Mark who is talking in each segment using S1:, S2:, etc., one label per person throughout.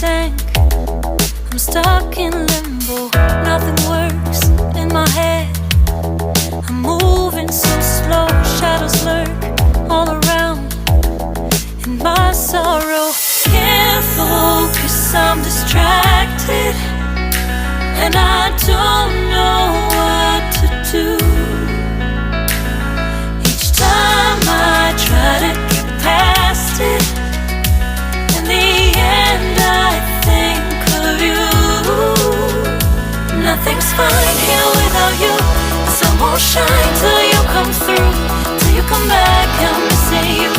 S1: tank. I'm stuck in limbo, nothing works in my head. I'm moving so slow, shadows lurk all around. In my sorrow, can't focus, I'm distracted, and I don't know what to do. Each time I try to get past it, in the end I think of you. Nothing's fine here without you. The sun won't shine till you come through. Till you come back, I'm missing you.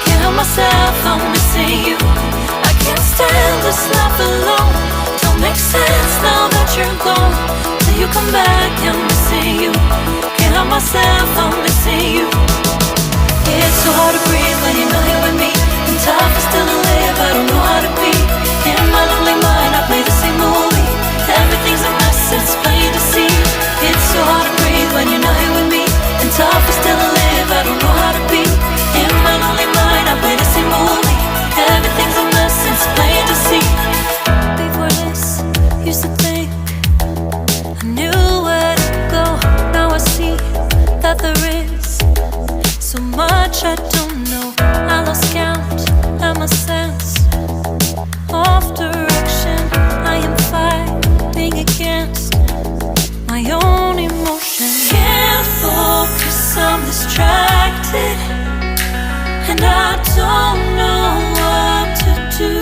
S1: Can't help myself, I'm missing you. I can't stand this life alone. Don't make sense now that you're gone. Till you come back, I'm missing you. Can't help myself, I'm missing you. It's so hard to breathe when you're not here with me. And tough is still to live, I don't know how to be. In my lonely mind, I play the same movie. Everything's a mess, it's plain to see. It's so hard to breathe when you're not here with me. And tough is still to live, I don't know how to be. In my lonely mind, I play the same movie. Everything's a mess, it's plain to see. Before this, used to think I knew where to go. Now I see that there is so much I don't know. I lost count and my sense of direction. I am fighting against my own emotion. Can't focus, I'm distracted, and I don't know what to do.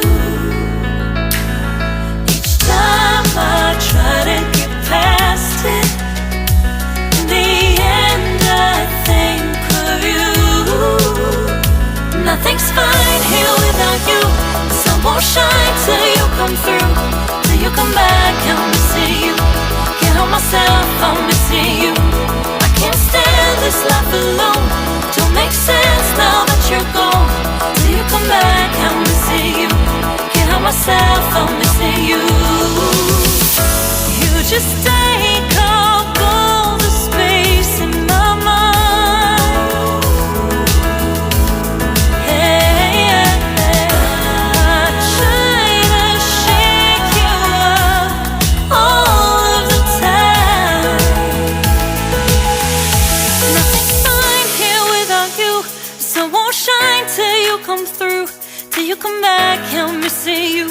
S1: Each time I try to get past it, in the end I think of you. Nothing's fine here without you. The sun won't shine till you come through. Till you come back, I'm missing you. Can't help myself, I'm missing you. I can't stand this life alone. Don't make sense now that you're gone. Till you come back, I'm missing you. Can't help myself, I'm missing you. You just take up all the space in my mind. Hey, I try to shake you up all of the time. Nothing's fine here without you. The sun won't shine till you come through. Till you come back, I'm missing you.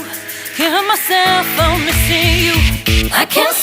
S1: Can't help myself, I'm missing you. I can't